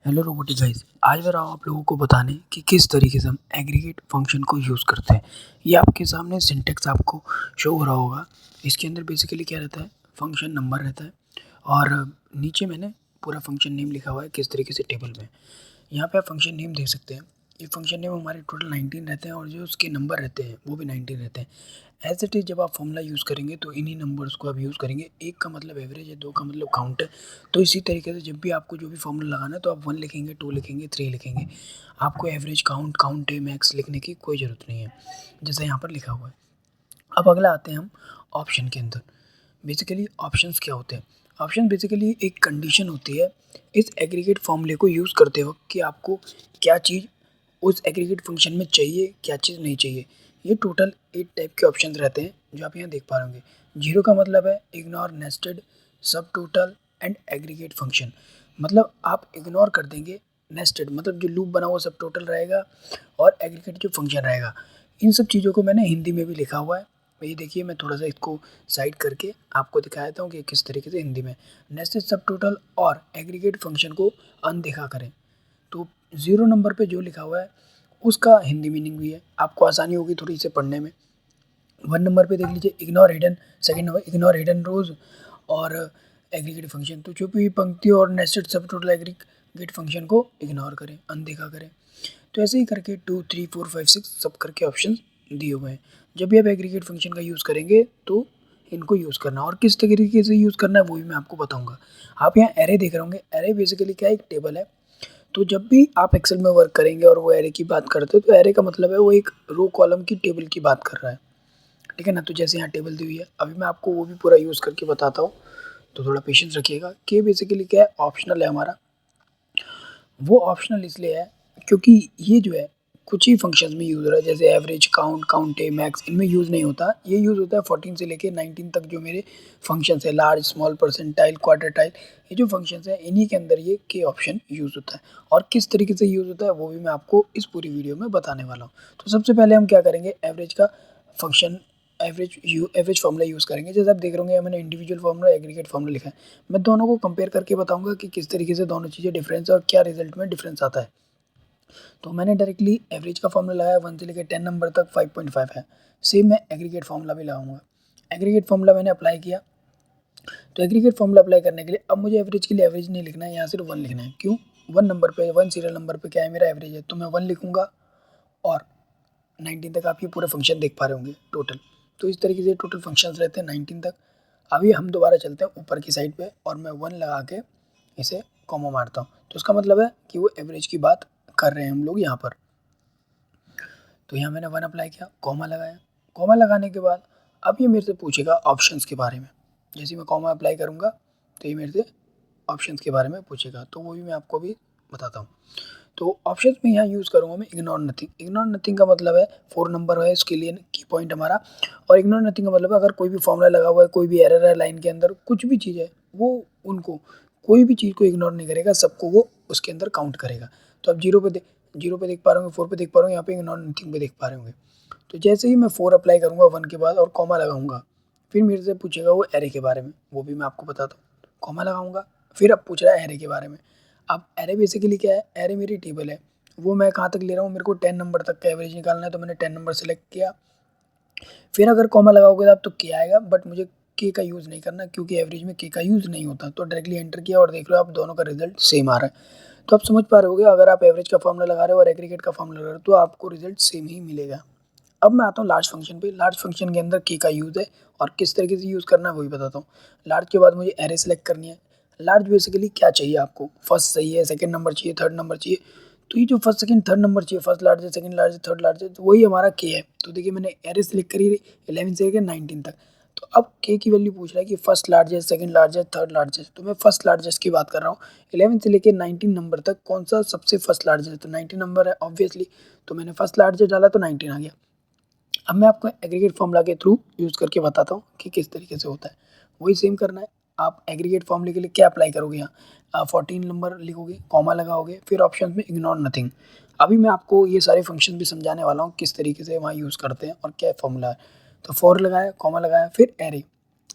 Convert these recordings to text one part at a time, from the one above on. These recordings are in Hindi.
Hello robotic guys. आज मैं रहा हूँ आप लोगों को बताने कि किस तरीके से हम एग्रीगेट फंक्शन को यूज़ करते हैं। ये आपके सामने सिंटैक्स आपको शो हो रहा होगा। इसके अंदर बेसिकली क्या रहता है, फंक्शन नंबर रहता है और नीचे मैंने पूरा फंक्शन नेम लिखा हुआ है किस तरीके से टेबल में। यहाँ पे आप फंक्शन नेम देख सकते हैं। ये फंक्शन नेम हमारे टोटल 19 रहते हैं और जो उसके नंबर रहते हैं वो भी 19 रहते हैं। एज इट इज़ जब आप फॉर्मूला यूज़ करेंगे तो इन्हीं नंबर्स को आप यूज़ करेंगे। 1 का मतलब एवरेज है, 2 का मतलब काउंट है। तो इसी तरीके से जब भी आपको जो भी फॉर्मूला लगाना है तो आप 1 लिखेंगे, 2 लिखेंगे, 3 लिखेंगे। आपको एवरेज, काउंट है, मैक्स लिखने की कोई ज़रूरत नहीं है, जैसा यहाँ पर लिखा हुआ है। अब अगला आते हैं हम ऑप्शन के अंदर। बेसिकली ऑप्शंस क्या होते हैं? ऑप्शन बेसिकली एक कंडीशन होती है इस एग्रीगेट फॉर्मूले को यूज़ करते वक़्त कि आपको क्या चीज़ उस एग्रीगेट फंक्शन में चाहिए, क्या चीज़ नहीं चाहिए। ये टोटल 8 टाइप के ऑप्शंस रहते हैं जो आप यहाँ देख पा रहे होंगे। 0 का मतलब है इग्नोर नेस्टेड, सब टोटल एंड एग्रीगेट फंक्शन। मतलब आप इग्नोर कर देंगे नेस्टेड, मतलब जो लूप बना हुआ सब टोटल रहेगा और एग्रीगेट जो फंक्शन रहेगा। इन सब चीज़ों को मैंने हिंदी में भी लिखा हुआ है। ये देखिए, मैं थोड़ा सा इसको साइड करके आपको दिखा देता हूँ कि किस तरीके से हिंदी में नेस्टेड, सब टोटल और एग्रीगेट फंक्शन को अनदेखा करें। तो 0 नंबर पे जो लिखा हुआ है उसका हिंदी मीनिंग भी है, आपको आसानी होगी थोड़ी इसे पढ़ने में। 1 नंबर पे देख लीजिए ignore hidden, second number ignore hidden rows और एग्रीगेट फंक्शन। तो छुपी हुई पंक्ति और नेस्टेड सब टोटल एग्रीगेट फंक्शन को इग्नोर करें, अनदेखा करें। तो ऐसे ही करके 2, 3, 4, 5, 6 सब करके ऑप्शन दिए हुए हैं। जब भी आप एग्रीगेट फंक्शन का यूज़ करेंगे तो इनको यूज़ करना, और किस तरीके से यूज़ करना है वो भी मैं आपको बताऊंगा। आप यहाँ एरे देख रहे होंगे। एरे बेसिकली क्या है, एक टेबल है। तो जब भी आप एक्सेल में वर्क करेंगे और वो एरे की बात करते हो तो एरे का मतलब है वो एक रो कॉलम की टेबल की बात कर रहा है, ठीक है ना। तो जैसे यहाँ टेबल दी हुई है, अभी मैं आपको वो भी पूरा यूज़ करके बताता हूँ, तो थोड़ा पेशेंस रखिएगा। कि बेसिकली क्या है, ऑप्शनल है हमारा। वो ऑप्शनल इसलिए है क्योंकि ये जो है कुछ ही फंक्शंस में यूज़ हो रहा है, जैसे एवरेज, काउंट है, मैक्स, इनमें यूज़ नहीं होता। ये यूज़ होता है 14 से लेके 19 तक जो मेरे फंक्शंस है, लार्ज, स्मॉल, परसेंटाइल, क्वार्टाइल। ये जो फंक्शंस है इन्हीं के अंदर ये के ऑप्शन यूज़ होता है, और किस तरीके से यूज़ होता है वो भी मैं आपको इस पूरी वीडियो में बताने वाला हूँ। तो सबसे पहले हम क्या करेंगे, एवरेज का फंक्शन, एवरेज फार्मूला यूज़ करेंगे। जैसे आप देख रहे होंगे मैंने इंडिविजुअल फार्मूला, एग्रीगेट फार्मूला लिखा है। मैं दोनों को कंपेयर करके बताऊंगा कि किस तरीके से दोनों चीज़ें डिफरेंस है और क्या रिजल्ट में डिफरेंस आता है। तो मैंने डायरेक्टली एवरेज का फार्मूला लगाया, 1 से लेकर 10 नंबर तक 5.5 है। सेम मैं एग्रीगेट फार्मूला भी लगाऊंगा। एग्रीगेट फार्मूला मैंने अप्लाई किया। तो एग्रीगेट फार्मूला अप्लाई करने के लिए अब मुझे एवरेज के लिए एवरेज नहीं लिखना है, यहाँ सिर्फ 1 लिखना है। क्यों? 1 नंबर पे, 1 सीरियल नंबर पे क्या है, मेरा एवरेज है, तो मैं 1 लिखूंगा। और 19 तक आप ये पूरे फंक्शन देख पा रहे होंगे टोटल। तो इस तरीके से टोटल फंक्शंस रहते हैं 19 तक। अभी हम दोबारा चलते हैं ऊपर की साइड पे और मैं 1 लगा के इसे कॉमा मारता हूँ। तो इसका मतलब है कि वो एवरेज की बात कर रहे हैं हम लोग यहाँ पर। तो यहाँ मैंने 1 अप्लाई किया, कॉमा लगाया। कॉमा लगाने के बाद अब ये मेरे से पूछेगा ऑप्शंस के बारे में। जैसे मैं कॉमा अप्लाई करूँगा तो ये मेरे से ऑप्शंस के बारे में पूछेगा, तो वो भी मैं आपको अभी बताता हूँ। तो ऑप्शंस में यहाँ यूज़ करूँगा मैं इग्नोर नथिंग। इग्नोर नथिंग का मतलब है 4 नंबर है इसके लिए की पॉइंट हमारा। और इग्नोर नथिंग का मतलब अगर कोई भी फॉर्मूला लगा हुआ है, कोई भी एरर है लाइन के अंदर, कुछ भी चीज़ है, वो उनको कोई भी चीज़ को इग्नोर नहीं करेगा, सबको वो उसके अंदर काउंट करेगा। तो अब 0 पे देख पा रहे होंगे, 4 पे देख पा रहे होंगे, यहाँ पे इग्नोर नथिंग पे देख पा रहे होंगे। तो जैसे ही मैं 4 अप्लाई करूँगा 1 के बाद और कॉमा लगाऊंगा, फिर मेरे से पूछेगा वो एरे के बारे में, वो भी मैं आपको बताता हूँ। कॉमा लगाऊंगा, फिर अब पूछ रहा है एरे के बारे में। अब एरे बेसिकली क्या है, एरे मेरी टेबल है। वो मैं कहाँ तक ले रहा हूँ, मेरे को 10 नंबर तक का एवरेज निकालना है, तो मैंने 10 नंबर सेलेक्ट किया। फिर अगर कॉमा लगाओगे तो आप तो के आएगा, बट मुझे के का यूज़ नहीं करना क्योंकि एवरेज में के का यूज़ नहीं होता। तो डायरेक्टली एंटर किया और देख लो आप दोनों का रिजल्ट सेम आ रहा है। तो आप समझ पा रहे होगे, अगर आप एवरेज का फॉर्मूला लगा रहे हो और एग्रीगेट का फॉर्मूला लगा रहे हो तो आपको रिजल्ट सेम ही मिलेगा। अब मैं आता हूँ लार्ज फंक्शन पे। लार्ज फंक्शन के अंदर की का यूज़ है और किस तरीके से यूज़ करना है वो भी बताता हूँ। लार्ज के बाद मुझे एरे सेलेक्ट करनी है। लार्ज बेसिकली क्या चाहिए आपको, फर्स्ट चाहिए, सेकंड नंबर चाहिए, थर्ड नंबर चाहिए। तो ये जो फर्स्ट सेकंड थर्ड नंबर चाहिए, फर्स्ट लार्ज है, सेकंड लार्ज है, थर्ड लार्ज है, तो वही हमारा के है। तो देखिए मैंने एरे सेलेक्ट करी 11 से लेकर 19 तक। तो अब के की वैल्यू पूछ रहा है कि first largest, second largest, third largest. तो मैं फर्स्ट लार्जेस्ट की बात कर रहा हूँ। 11 से लेकर 19 नंबर तक कौन सा सबसे फर्स्ट लार्जेस्ट है, तो 19 नंबर है ऑब्वियसली। तो मैंने फर्स्ट लार्जेस्ट डाला तो 19 आ गया। अब मैं आपको एग्रीगेट फॉर्मूला के थ्रू यूज़ करके बताता हूँ कि किस तरीके से होता है। वही सेम करना है। आप एग्रीगेट फॉर्मूले के लिए क्या अप्लाई करोगे, यहाँ 14 नंबर लिखोगे, कॉमा लगाओगे, फिर ऑप्शन में इग्नोर नथिंग। अभी मैं आपको ये सारे फंक्शन भी समझाने वाला हूँ किस तरीके से वहाँ यूज़ करते हैं और क्या फॉर्मूला है। तो 4 लगाया, कॉमा लगाया, फिर एरे।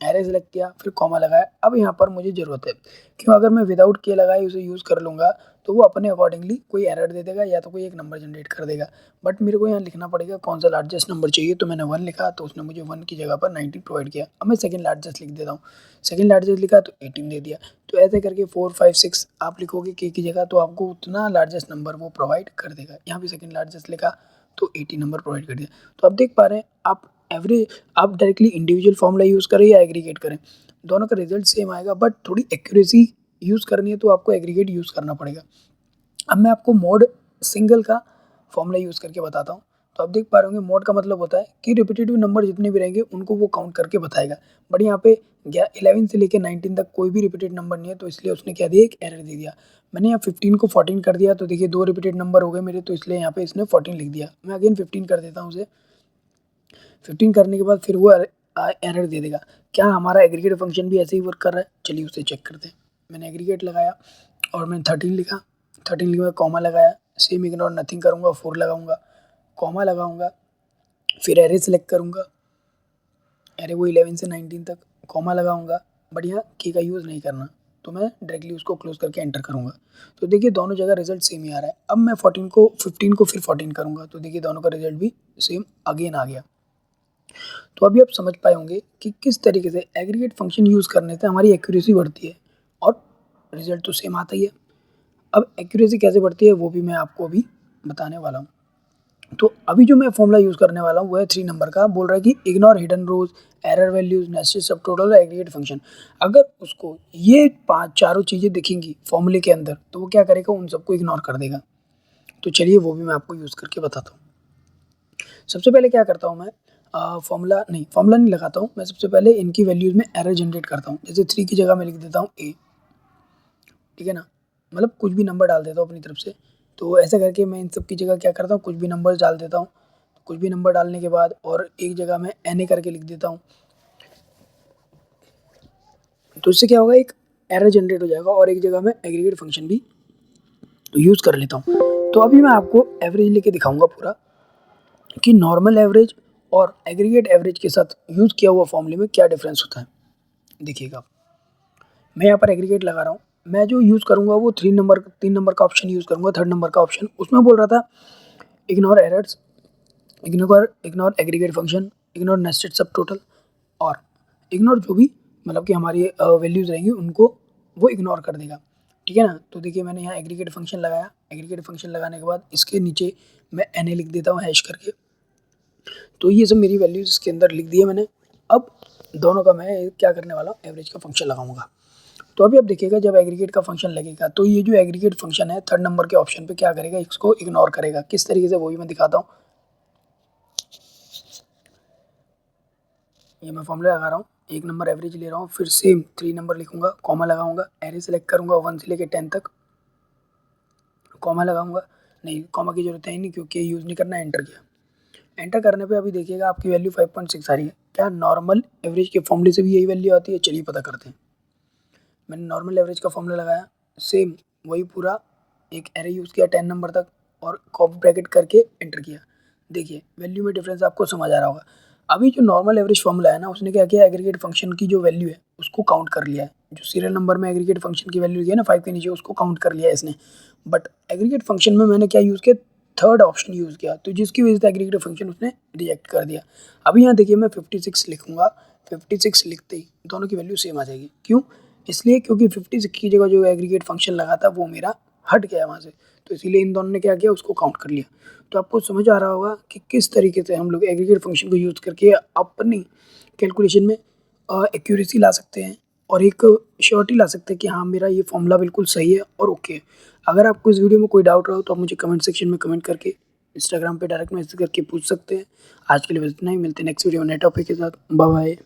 एरे सेलेक्ट किया, फिर कॉमा लगाया। अब यहाँ पर मुझे ज़रूरत है, क्यों अगर मैं विदाउट के लगाए उसे यूज़ कर लूँगा तो वो अपने अकॉर्डिंगली कोई एरर दे देगा या तो कोई एक नंबर जनरेट कर देगा। बट मेरे को यहाँ लिखना पड़ेगा कौन सा लार्जेस्ट नंबर चाहिए, तो मैंने 1 लिखा तो उसने मुझे 1 की जगह पर 19 प्रोवाइड किया। अब मैं सेकंड लार्जेस्ट लिख देता हूँ, सेकंड लार्जेस्ट लिखा तो 18 दे दिया। तो ऐसे करके 4, 5, 6 आप लिखोगे के की जगह तो आपको उतना लार्जेस्ट नंबर वो प्रोवाइड कर देगा। यहाँ पे सेकंड लार्जेस्ट लिखा तो 80 नंबर प्रोवाइड कर दिया। तो आप देख पा रहे हैं आप डायरेक्टली इंडिविजुअल फॉर्मूला यूज़ करें या एग्रीगेट करें, दोनों का रिजल्ट सेम आएगा, बट थोड़ी एक्यूरेसी यूज़ करनी है तो आपको एग्रीगेट यूज़ करना पड़ेगा। अब मैं आपको मोड सिंगल का फॉर्मूला यूज़ करके बताता हूँ। तो आप देख पा रहे होंगे मोड का मतलब होता है कि रिपीटेटिव नंबर जितने भी रहेंगे उनको वो काउंट करके बताएगा। बट यहाँ पे 11 से लेकर 19 तक कोई भी रिपीटेड नंबर नहीं है, तो इसलिए उसने क्या दिया, एक एरर दे दिया। मैंने यहाँ 15 को 14 कर दिया, तो देखिए 2 रिपीटेड नंबर हो गए मेरे, तो इसलिए यहाँ पे इसने 14 लिख दिया। मैं अगेन 15 कर देता हूँ उसे। 15 करने के बाद फिर वो एरर दे देगा। क्या हमारा एग्रीगेट फंक्शन भी ऐसे ही वर्क कर रहा है? चलिए उसे चेक करते हैं। मैंने एग्रीगेट लगाया और मैंने 13 लिखा, 13 लिखे बाद कॉमा लगाया, सेम इग्नोर नथिंग करूँगा, 4 लगाऊंगा, कॉमा लगाऊंगा, फिर एरे सेलेक्ट करूँगा, एरे वो 11 से 19 तक, कॉमा लगाऊंगा, बट यहाँ की का यूज़ नहीं करना, तो मैं डायरेक्टली उसको क्लोज करके एंटर करूँगा। तो देखिए दोनों जगह रिजल्ट सेम ही आ रहा है। अब मैं 15 को फिर 14 करूँगा, तो देखिए दोनों का रिजल्ट भी सेम अगेन आ गया। तो अभी आप समझ पाए होंगे कि किस तरीके से एग्रीगेट फंक्शन यूज़ करने से हमारी एक्यूरेसी बढ़ती है और रिजल्ट तो सेम आता ही है। अब एक्यूरेसी कैसे बढ़ती है वो भी मैं आपको अभी बताने वाला हूँ। तो अभी जो मैं फॉर्मूला यूज़ करने वाला हूँ वो है 3 नंबर का। बोल रहा है कि इग्नोर हिडन रोज, एरर वैल्यूज, नेस्टेड सब टोटल और एग्रीगेट फंक्शन। अगर उसको ये 5 चारों चीज़ें दिखेंगी फॉर्मूले के अंदर तो वो क्या करेगा, उन सबको इग्नोर कर देगा। तो चलिए वो भी मैं आपको यूज़ करके बताता हूँ। सबसे पहले क्या करता हूँ मैं, फॉर्मूला नहीं लगाता हूँ मैं। सबसे पहले इनकी वैल्यूज़ में एरर जनरेट करता हूँ। जैसे 3 की जगह मैं लिख देता हूँ ए, ठीक है ना, मतलब कुछ भी नंबर डाल देता हूँ अपनी तरफ से। तो ऐसा करके मैं इन सब की जगह क्या करता हूँ, कुछ भी नंबर डाल देता हूँ। कुछ भी नंबर डालने के बाद और एक जगह मैं एन करके लिख देता हूँ। तो इससे क्या होगा, एक एरर जनरेट हो जाएगा और एक जगह मैं एग्रीगेट फंक्शन भी यूज़ कर लेता हूँ। तो अभी मैं आपको एवरेज लेके दिखाऊंगा पूरा कि नॉर्मल एवरेज और एग्रीगेट एवरेज के साथ यूज़ किया हुआ फॉर्मूले में क्या डिफरेंस होता है। देखिएगा मैं यहाँ पर एग्रीगेट लगा रहा हूँ। मैं जो यूज़ करूँगा वो 3 नंबर का ऑप्शन यूज़ करूँगा, थर्ड नंबर का ऑप्शन। उसमें बोल रहा था ignore errors, ignore aggregate function, ignore nested सब टोटल और इग्नोर जो भी मतलब कि हमारी वैल्यूज़ रहेंगी उनको वो इग्नोर कर देगा, ठीक है ना। तो देखिए मैंने यहाँ एग्रीगेट फंक्शन लगाया। एग्रीगेट फंक्शन लगाने के बाद इसके नीचे मैं एन लिख देता हूँ हैश करके। तो ये सब मेरी वैल्यूज़ इसके अंदर लिख दी है मैंने। अब दोनों का मैं क्या करने वाला हूँ, एवरेज का फंक्शन लगाऊंगा। तो अभी आप देखिएगा जब एग्रीगेट का फंक्शन लगेगा तो ये जो एग्रीगेट फंक्शन है थर्ड नंबर के ऑप्शन पे क्या करेगा, इसको इग्नोर करेगा। किस तरीके से वो भी मैं दिखाता हूँ। ये मैं फॉर्मूला लगा रहा हूँ, 1 नंबर एवरेज ले रहा हूँ, फिर सेम 3 नंबर लिखूंगा, कॉमा लगाऊंगा, एरे सेलेक्ट करूंगा 1 से लेकर 10 तक, कॉमा लगाऊंगा, नहीं कॉमा की जरूरत है नहीं क्योंकि यूज़ नहीं करना, एंटर किया। एंटर करने पे अभी देखिएगा आपकी वैल्यू 5.6 आ रही है। क्या नॉर्मल एवरेज के फॉर्मूले से भी यही वैल्यू आती है? चलिए पता करते हैं। मैंने नॉर्मल एवरेज का फॉर्मूला लगाया, सेम वही पूरा एक एरे यूज़ किया 10 नंबर तक और कॉमा ब्रैकेट करके एंटर किया। देखिए वैल्यू में डिफरेंस आपको समझ आ रहा होगा। अभी जो नॉर्मल एवरेज फॉर्मूला है ना, उसने क्या किया, एग्रीगेट फंक्शन की जो वैल्यू है उसको काउंट कर लिया है। जो सीरियल नंबर में एग्रीगेट फंक्शन की वैल्यू है ना 5 के नीचे, उसको काउंट कर लिया है इसने। बट एग्रीगेट फंक्शन में मैंने क्या यूज़ किया, थर्ड ऑप्शन यूज़ किया, तो जिसकी वजह से एग्रीगेट फंक्शन उसने रिजेक्ट कर दिया। अभी यहाँ देखिए मैं 56 लिखूंगा, 56 लिखते ही दोनों की वैल्यू सेम आ जाएगी। क्यों? इसलिए क्योंकि 56 की जगह जो एग्रीगेट फंक्शन लगा था वो मेरा हट गया वहाँ से, तो इसीलिए इन दोनों ने क्या किया, उसको काउंट कर लिया। तो आपको समझ आ रहा होगा कि किस तरीके से हम लोग एग्रीगेट फंक्शन को यूज़ करके अपनी कैलकुलेशन में एक्यूरेसी ला सकते हैं और एक श्योरिटी ला सकते हैं कि हाँ मेरा ये फॉर्मूला बिल्कुल सही है और ओके है। अगर आपको इस वीडियो में कोई डाउट रहा हो तो आप मुझे कमेंट सेक्शन में कमेंट करके, इंस्टाग्राम पे डायरेक्ट मैसेज करके पूछ सकते हैं। आज के लिए बस इतना ही, मिलते हैं नेक्स्ट वीडियो नए टॉपिक के साथ। Bye bye.